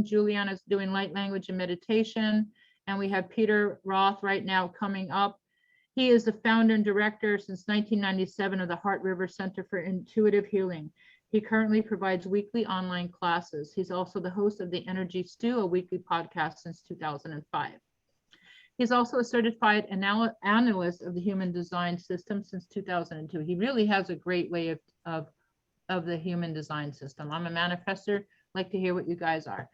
Juliana's doing light language and meditation. And we have Peter Roth right now coming up. He is the founder and director since 1997 of the Heart River Center for Intuitive Healing. He currently provides weekly online classes. He's also the host of the Energy Stew, a weekly podcast since 2005. He's also a certified analyst of the human design system since 2002. He really has a great way of the human design system. I'm a manifestor, like to hear what you guys are.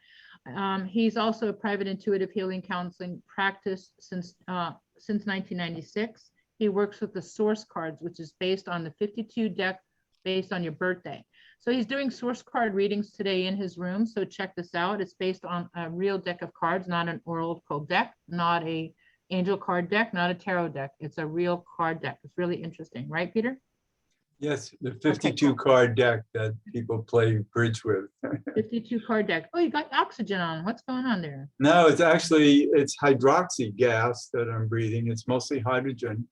He's also a private intuitive healing counseling practice since 1996. He works with the source cards, which is based on the 52 deck based on your birthday. So he's doing source card readings today in his room. So check this out. It's based on a real deck of cards, not an oracle deck, not a angel card deck, not a tarot deck. It's a real card deck. It's really interesting, right, Peter? Yes, the 52 card deck that people play bridge with. 52 card deck. Oh, you got oxygen on. What's going on there? No, it's hydroxy gas that I'm breathing. It's mostly hydrogen,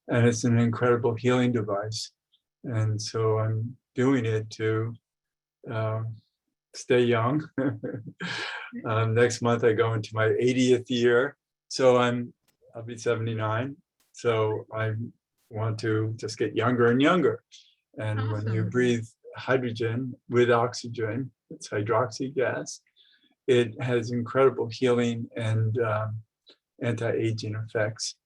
and it's an incredible healing device. And so I'm doing it to stay young. Next month I go into my 80th year, so I'll be 79. So I want to just get younger and younger. And Awesome. When you breathe hydrogen with oxygen, it's hydroxy gas, it has incredible healing and anti-aging effects.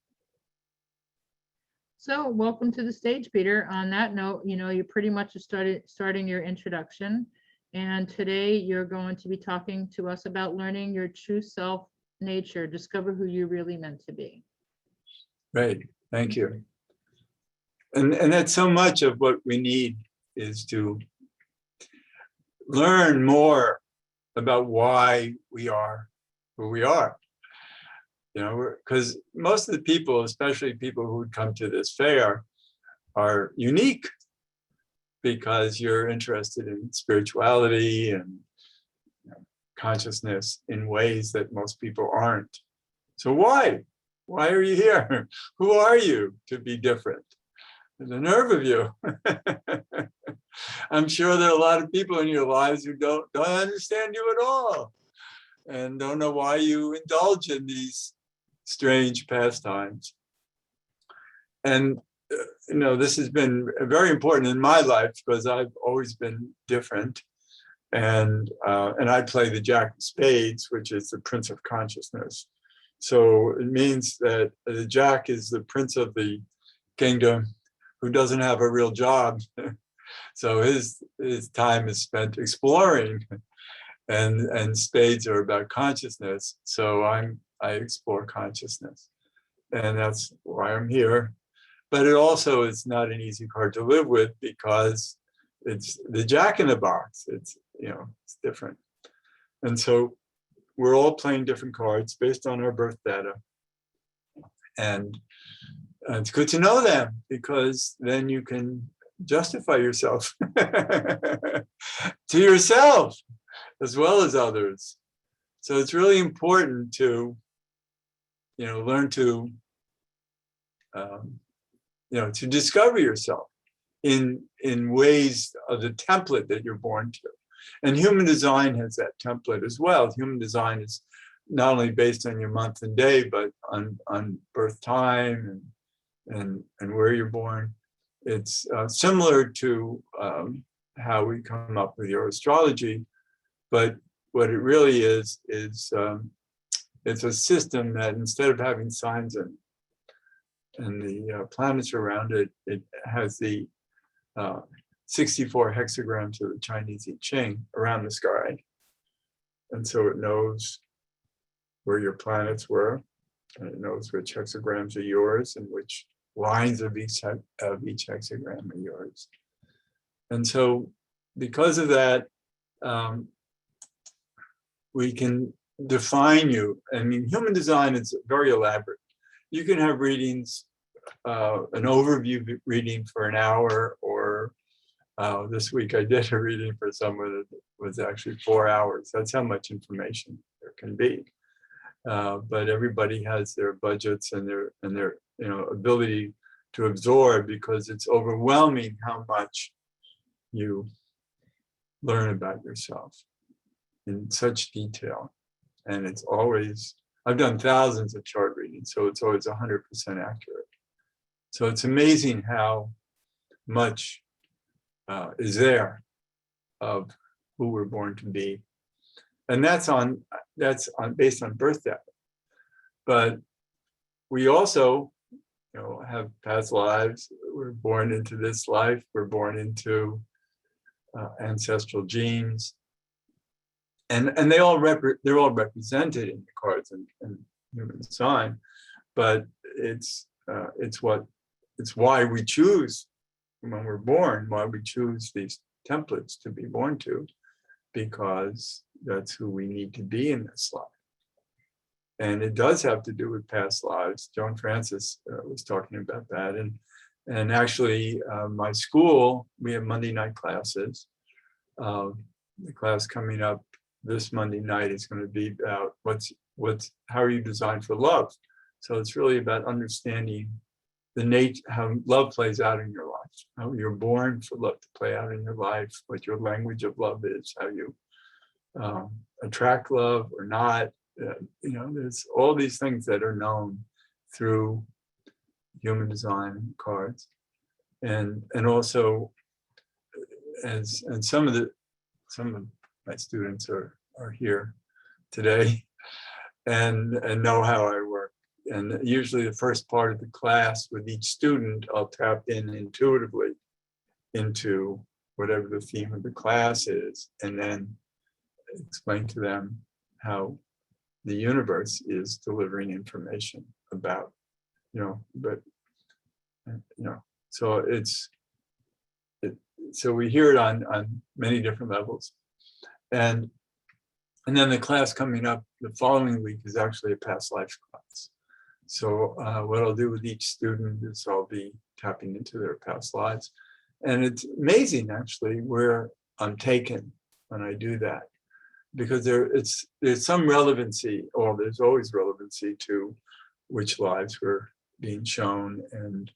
So welcome to the stage, Peter. On that note, you pretty much starting your introduction. And today you're going to be talking to us about learning your true self nature, discover who you're really meant to be. Right, thank you. And that's so much of what we need, is to learn more about why we are who we are. Because most of the people, especially people who would come to this fair, are unique because you're interested in spirituality and consciousness in ways that most people aren't. So why? Why are you here? Who are you to be different? The nerve of you. I'm sure there are a lot of people in your lives who don't understand you at all and don't know why you indulge in these strange pastimes. And this has been very important in my life because I've always been different. And I play the Jack of Spades, which is the Prince of Consciousness. So it means that the Jack is the Prince of the kingdom who doesn't have a real job. So his time is spent exploring, and spades are about consciousness. So I explore consciousness, and that's why I'm here. But it also is not an easy card to live with because it's the Jack in the box. It's it's different, and so we're all playing different cards based on our birth data, and it's good to know them because then you can justify yourself to yourself as well as others. So it's really important to, learn to, to discover yourself in ways of the template that you're born to. And human design has that template as well. Human design is not only based on your month and day, but on birth time and where you're born. It's similar to how we come up with your astrology, but what it really is it's a system that instead of having signs and the planets around it, it has the 64 hexagrams of the Chinese I Ching around the sky. And so it knows where your planets were, and it knows which hexagrams are yours and which lines of each hexagram are yours. And so because of that, we can define you. I mean, human design is very elaborate. You can have readings, an overview reading for an hour, or this week I did a reading for someone that was actually 4 hours. That's how much information there can be. But everybody has their budgets and their ability to absorb, because it's overwhelming how much you learn about yourself. in such detail. And it's always, I've done thousands of chart readings, so it's always 100% accurate. So it's amazing how much is there of who we're born to be. And that's based on birth data. But we also, have past lives. We're born into this life. We're born into ancestral genes, and they're all represented in the cards and human design. But it's why we choose when we're born, why we choose these templates to be born to, because that's who we need to be in this life. And it does have to do with past lives. Joan Francis was talking about that. And actually, my school, we have Monday night classes. The class coming up this Monday night is going to be about how are you designed for love? So it's really about understanding how love plays out in your life, how you're born for love to play out in your life, what your language of love is, how you attract love or not. There's all these things that are known through human design cards, and also some of my students are here today and know how I work. And usually the first part of the class with each student, I'll tap in intuitively into whatever the theme of the class is, and then explain to them how the universe is delivering information about, so so we hear it on many different levels. And then the class coming up the following week is actually a past life class. So what I'll do with each student is I'll be tapping into their past lives. And it's amazing actually where I'm taken when I do that, because there's some relevancy, or there's always relevancy to which lives were being shown, and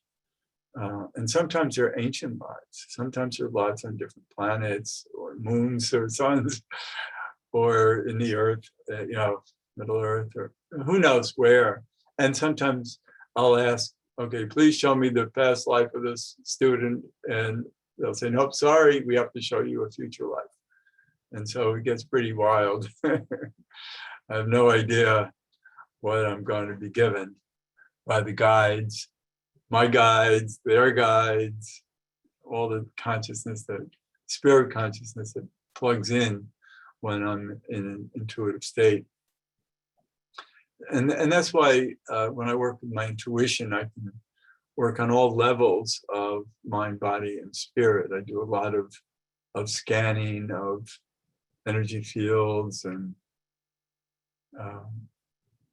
sometimes they're ancient lives. Sometimes they're lives on different planets or moons or suns, or in the earth, Middle Earth, or who knows where. And sometimes I'll ask, okay, please show me the past life of this student, and they'll say, nope, sorry, we have to show you a future life. And so it gets pretty wild. I have no idea what I'm going to be given by the guides, my guides, their guides, all the consciousness, the spirit consciousness that plugs in when I'm in an intuitive state. And that's why when I work with my intuition, I can work on all levels of mind, body, and spirit. I do a lot of scanning of energy fields and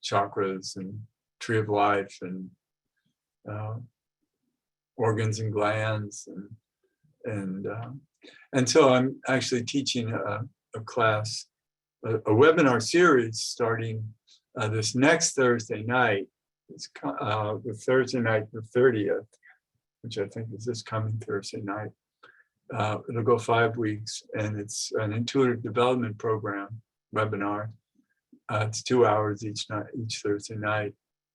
chakras and tree of life and organs and glands, and so I'm actually teaching a class, a webinar series starting this next Thursday night. It's the Thursday night, the 30th, which I think is this coming Thursday night. It'll go 5 weeks, and it's an intuitive development program webinar. It's 2 hours each Thursday night,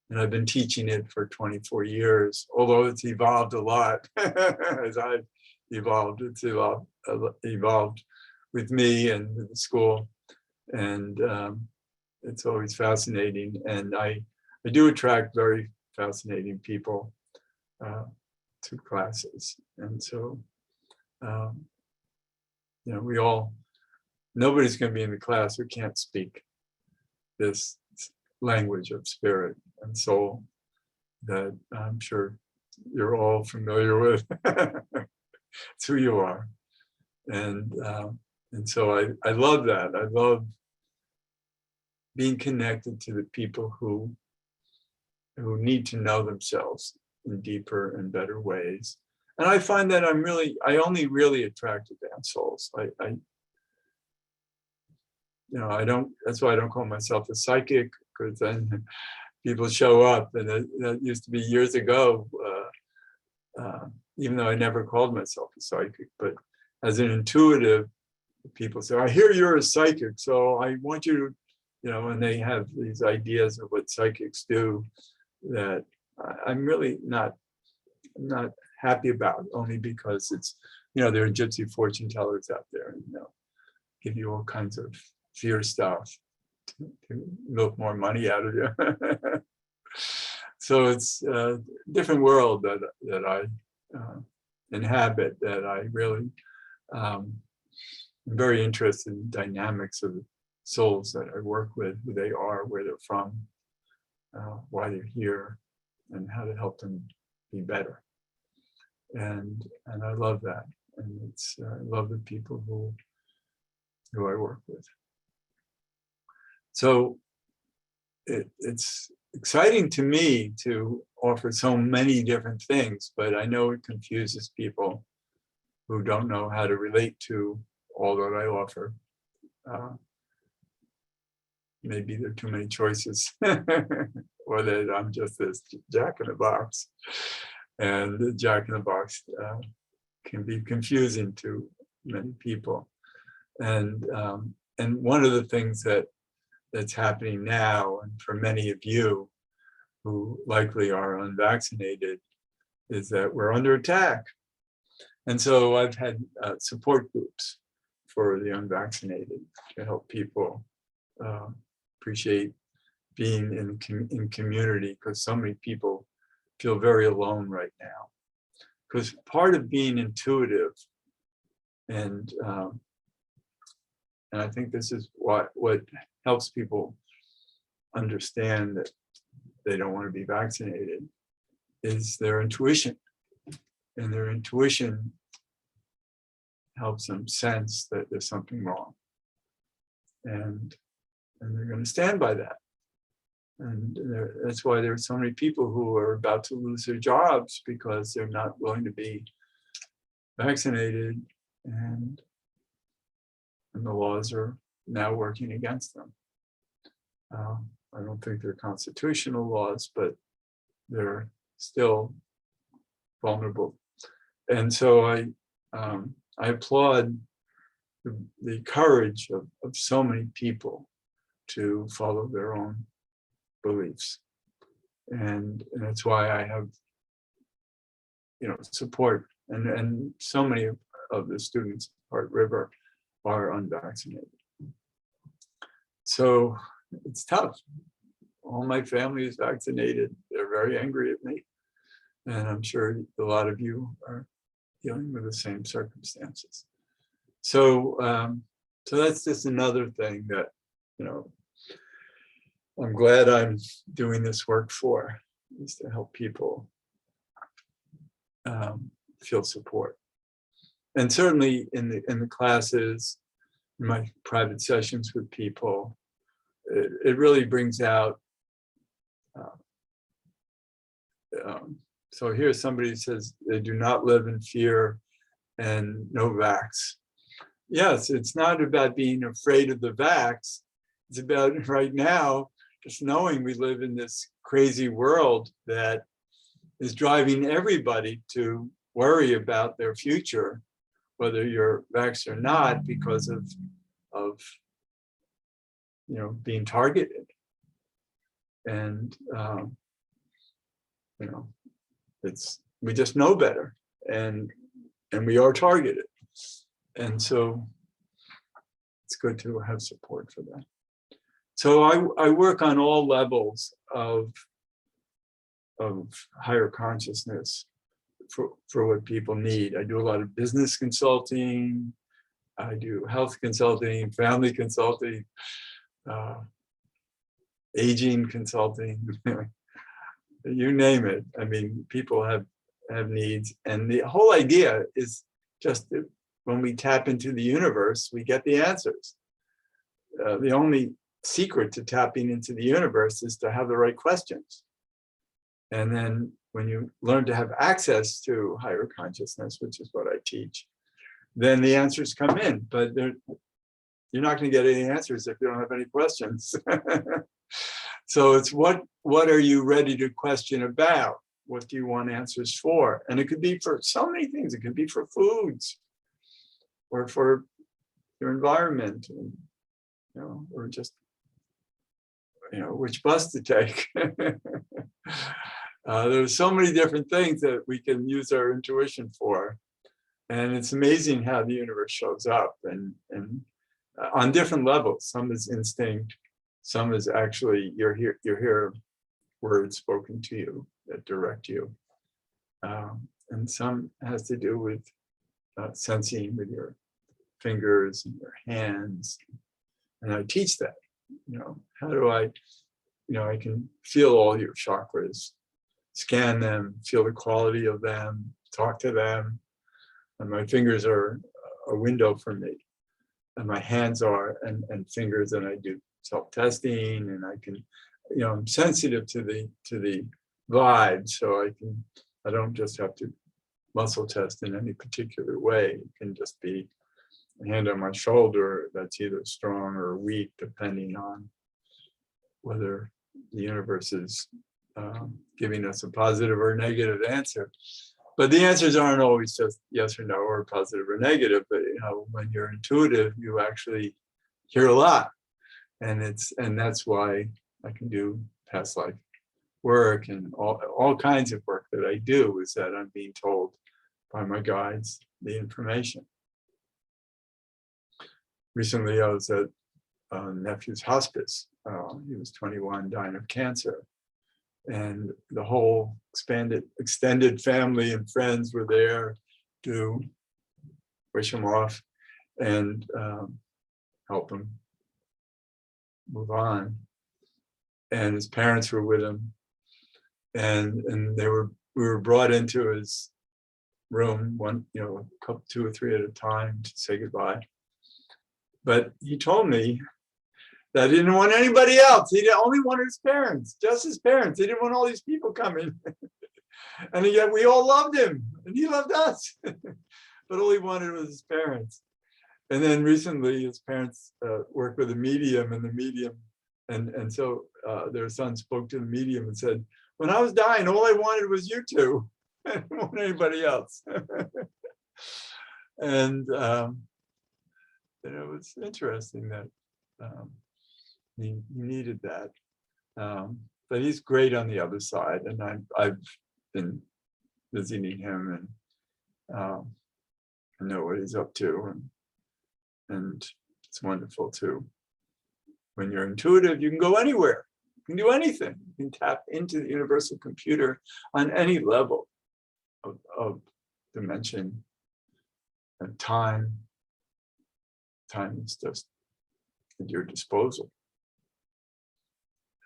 and I've been teaching it for 24 years. Although it's evolved a lot as I've evolved. It's evolved with me and with the school, and it's always fascinating. And I do attract very fascinating people to classes, and so. Nobody's going to be in the class who can't speak this language of spirit and soul that I'm sure you're all familiar with. It's who you are. And so I love that. I love being connected to the people who need to know themselves in deeper and better ways. And I find that I only really attract advanced souls. That's why I don't call myself a psychic, because then people show up, and that used to be years ago, even though I never called myself a psychic. But as an intuitive, people say, I hear you're a psychic, so I want you to, and they have these ideas of what psychics do that I'm really not happy about, only because it's, there are gypsy fortune tellers out there, and give you all kinds of fear stuff to milk more money out of you. So it's a different world that I inhabit, that I really am very interested in dynamics of the souls that I work with, who they are, where they're from, why they're here, and how to help them be better. And I love that. And it's I love the people who I work with. So it's exciting to me to offer so many different things, but I know it confuses people who don't know how to relate to all that I offer. Maybe there are too many choices, or that I'm just this jack in the box. And the jack in the box can be confusing to many people. And one of the things that's happening now, and for many of you who likely are unvaccinated, is that we're under attack. And so I've had support groups for the unvaccinated to help people appreciate being in community, because so many people feel very alone right now. Because part of being intuitive, and I think this is what helps people understand that they don't want to be vaccinated, is their intuition. And their intuition helps them sense that there's something wrong. And they're going to stand by that. And that's why there are so many people who are about to lose their jobs, because they're not willing to be vaccinated, and the laws are now working against them. I don't think they're constitutional laws, but they're still vulnerable. And so I applaud the courage of so many people to follow their own beliefs. And that's why I have, support. And so many of the students at Heart River are unvaccinated. So it's tough. All my family is vaccinated. They're very angry at me. And I'm sure a lot of you are dealing with the same circumstances. So, so that's just another thing that, I'm glad I'm doing this work for, is to help people feel support. And certainly in the classes, in my private sessions with people, it really brings out. So here's somebody who says they do not live in fear and no vax. Yes, it's not about being afraid of the vax. It's about right now just knowing we live in this crazy world that is driving everybody to worry about their future, whether you're vaxxed or not, because of being targeted. And we just know better, and we are targeted. And so it's good to have support for that. So I work on all levels of higher consciousness for what people need. I do a lot of business consulting. I do health consulting, family consulting, aging consulting, you name it. I mean, people have needs. And the whole idea is just that when we tap into the universe, we get the answers. The only secret to tapping into the universe is to have the right questions. And then when you learn to have access to higher consciousness, which is what I teach, then the answers come in. But you're not going to get any answers if you don't have any questions. So it's what are you ready to question about? What do you want answers for? And it could be for so many things. It could be for foods, or for your environment, and, or just, which bus to take. There's so many different things that we can use our intuition for. And it's amazing how the universe shows up, and on different levels. Some is instinct, some is actually you hear words spoken to you that direct you, and some has to do with sensing with your fingers and your hands. And I teach that. How do I can feel all your chakras, scan them, feel the quality of them, talk to them. And my fingers are a window for me, and my hands are, and fingers, and I do self-testing, and I can, I'm sensitive to the vibe, so I don't just have to muscle test in any particular way. It can just be a hand on my shoulder that's either strong or weak, depending on whether the universe is giving us a positive or negative answer. But the answers aren't always just yes or no, or positive or negative. But when you're intuitive, you actually hear a lot, and that's why I can do past life work and all kinds of work that I do, is that I'm being told by my guides the information. Recently, I was at nephew's hospice. He was 21, dying of cancer. And the whole extended family and friends were there to wish him off and help him move on. And his parents were with him, and we were brought into his room, two or three at a time, to say goodbye. But he told me that he didn't want anybody else. He only wanted his parents, just his parents. He didn't want all these people coming. And yet we all loved him, and he loved us. But all he wanted was his parents. And then recently, his parents worked with a medium, and the medium, and so their son spoke to the medium and said, "When I was dying, all I wanted was you two. I didn't want anybody else." And it was interesting that he needed that. But he's great on the other side, and I've been visiting him, and I know what he's up to, and it's wonderful too. When you're intuitive, you can go anywhere. You can do anything. You can tap into the universal computer on any level of dimension and time. Time is just at your disposal.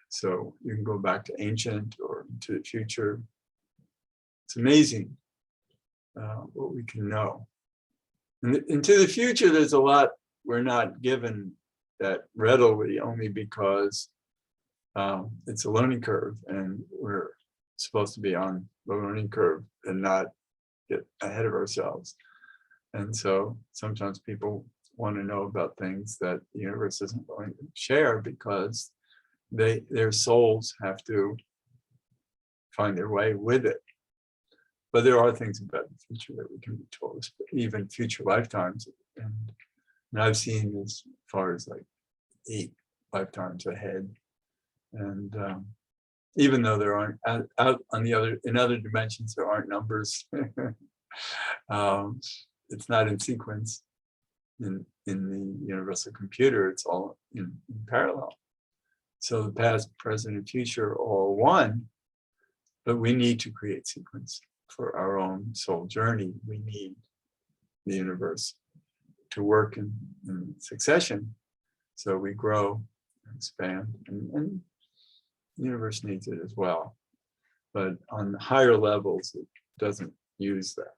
So you can go back to ancient or to the future. It's amazing what we can know. And into the future, there's a lot we're not given that readily, only because it's a learning curve, and we're supposed to be on the learning curve and not get ahead of ourselves. And so sometimes people want to know about things that the universe isn't going to share, because their souls have to find their way with it. But there are things about the future that we can be told, even future lifetimes. And I've seen as far as like 8 lifetimes ahead. And even though there aren't out on in other dimensions, there aren't numbers. It's not in sequence. In the universal computer, it's all in parallel. So the past, present, and future are all one, but we need to create sequence for our own soul journey. We need the universe to work in succession, so we grow and expand, and the universe needs it as well. But on higher levels, it doesn't use that.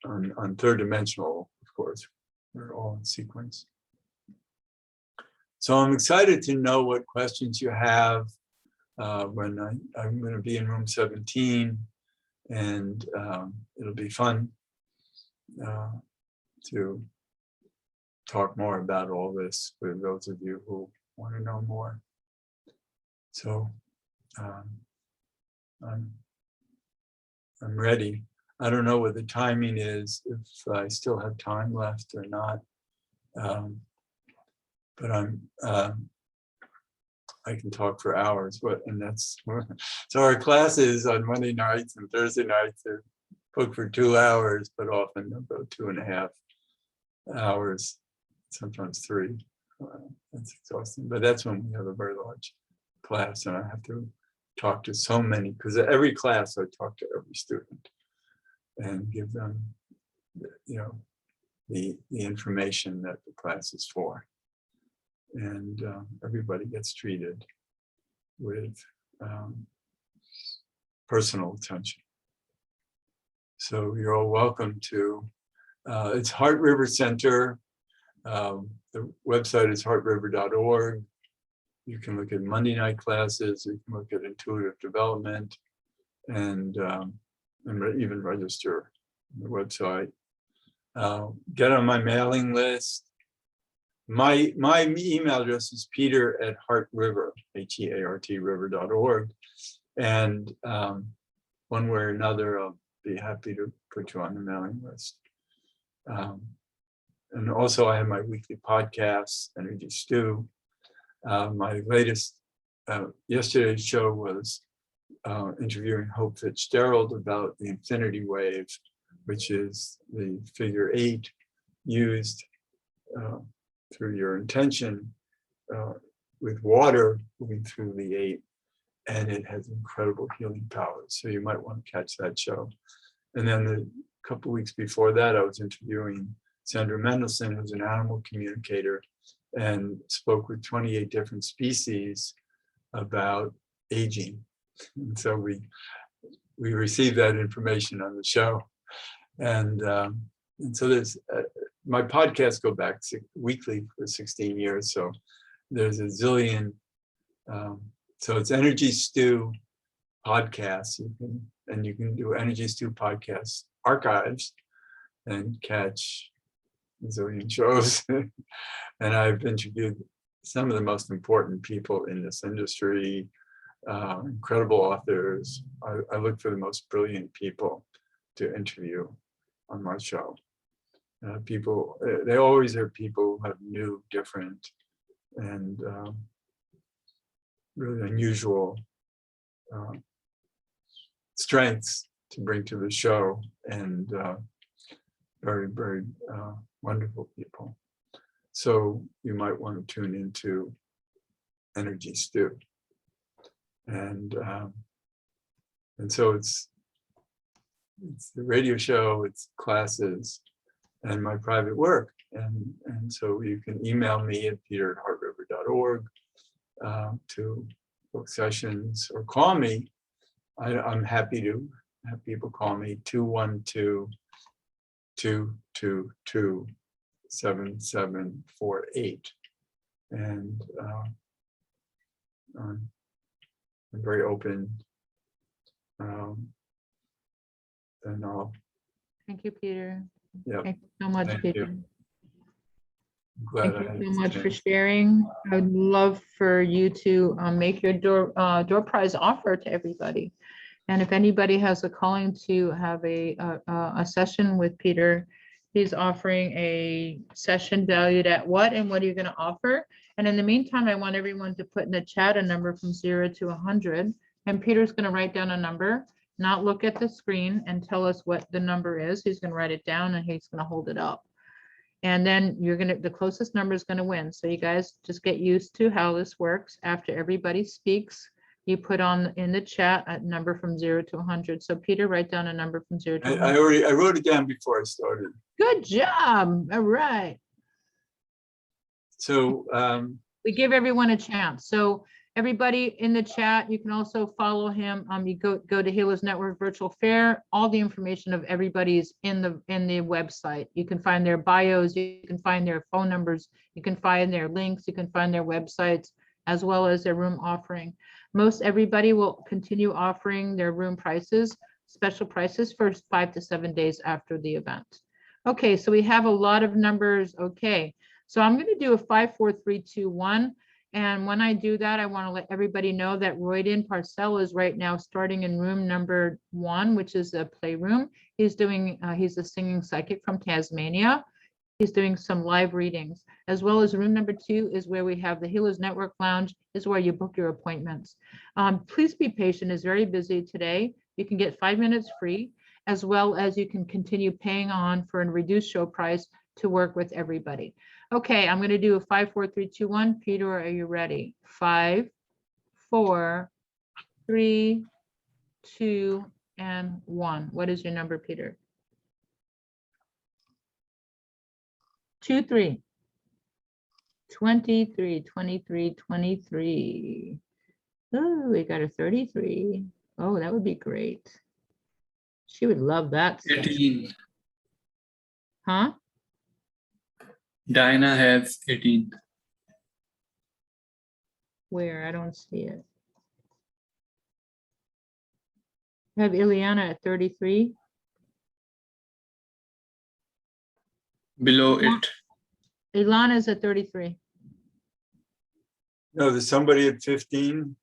On third dimensional, of course, we're all in sequence. So I'm excited to know what questions you have when I'm going to be in room 17, and it'll be fun to talk more about all this with those of you who want to know more. So I'm ready. I don't know what the timing is, if I still have time left or not. But I can talk for hours, and that's, so our classes on Monday nights and Thursday nights are booked for 2 hours, but often about 2.5 hours, sometimes 3. That's exhausting, but that's when we have a very large class and I have to talk to so many, because every class I talk to every student and give them, the information that the class is for. And everybody gets treated with personal attention. So you're all welcome to, it's Heart River Center. The website is heartriver.org. You can look at Monday night classes, you can look at intuitive development, and even register on the website. Get on my mailing list. My email address is peter@heartriver, HEART river.org. And one way or another, I'll be happy to put you on the mailing list. And also I have my weekly podcast, Energy Stew. My latest, yesterday's show was interviewing Hope Fitzgerald about the infinity wave, which is the figure 8 used through your intention with water moving through the 8, and it has incredible healing powers. So you might want to catch that show. And then a couple of weeks before that, I was interviewing Sandra Mendelson, who's an animal communicator, and spoke with 28 different species about aging. And so we received that information on the show. And so there's, my podcasts go back weekly for 16 years. So there's a zillion, so it's Energy Stew podcasts. You can do Energy Stew podcast archives and catch a zillion shows. And I've interviewed some of the most important people in this industry, incredible authors. I look for the most brilliant people to interview on my show. People, they always are people who have new, different, and really unusual strengths to bring to the show, and very, very wonderful people. So you might want to tune into Energy Stew. And so it's the radio show, it's classes, and my private work. And so you can email me at peter@heartriver.org to book sessions, or call me. I'm happy to have people call me, 212-222-7748. And I'm very open. And I'll. Thank you, Peter. Yeah. Thank you so much, Thank Peter. you. I'm glad Thank I you had so much the for chance. sharing. I would love for you to make your door prize offer to everybody. And if anybody has a calling to have a session with Peter, he's offering a session valued at what, and what are you going to offer? And in the meantime, I want everyone to put in the chat a number from 0 to 100. And Peter's going to write down a number, not look at the screen, and tell us what the number is. He's going to write it down and he's going to hold it up. And then the closest number is going to win. So you guys just get used to how this works. After everybody speaks, you put on in the chat a number from 0 to 100. So Peter, write down a number from 0 to 100. I wrote it down before I started. Good job. All right. So We give everyone a chance. So everybody in the chat, you can also follow him. You go to Healers Network Virtual Fair. All the information of everybody's in the website. You can find their bios, you can find their phone numbers, you can find their links, you can find their websites, as well as their room offering. Most everybody will continue offering their room prices, special prices for 5 to 7 days after the event. Okay, so we have a lot of numbers. Okay, so I'm going to do a 5, 4, 3, 2, 1. And when I do that, I want to let everybody know that Roydin Parcell is right now starting in room number 1, which is a playroom. He's a singing psychic from Tasmania. He's doing some live readings, as well as room number 2 is where we have the Healers Network Lounge, is where you book your appointments. Please be patient, it's very busy today. You can get 5 minutes free, as well as you can continue paying on for a reduced show price to work with everybody. Okay, I'm going to do a 5, 4, 3, 2, 1. Peter, are you ready? 5, 4, 3, 2, and 1. What is your number, Peter? 2, 3. 23, 23, 23. Oh, we got a 33. Oh, that would be great. She would love that stuff. 18. Huh? Dinah has 18. Where? I don't see it. I have Ileana at 33. Below it. Ilana's at 33. No, there's somebody at 15,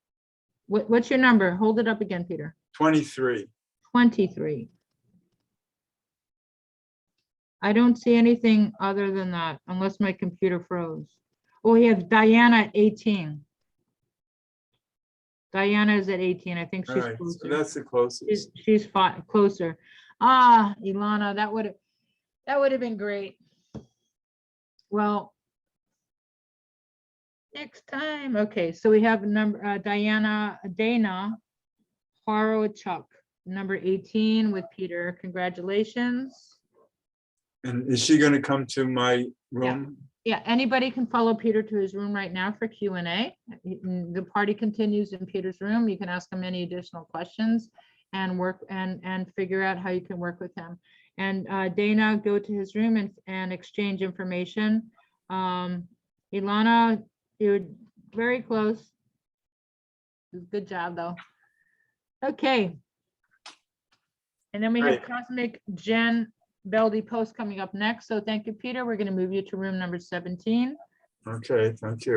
What's your number? Hold it up again, Peter. 23. 23. I don't see anything other than that, unless my computer froze. Oh, we have Diana at 18. Diana is at 18. I think All she's right, so closer. that's the closest. She's closer. Ah, Ilana, that would have been great. Well, next time. Okay, so we have number Dana Horowitz, number 18 with Peter. Congratulations. And is she going to come to my room? Yeah, anybody can follow Peter to his room right now for Q&A. The party continues in Peter's room. You can ask him any additional questions and work and figure out how you can work with him. And Dana, go to his room and exchange information. Ilana, you're very close. Good job, though. Okay. And then we have Great. Cosmic Jen Beldy Post coming up next. So thank you, Peter. We're going to move you to room number 17. Okay, thank you.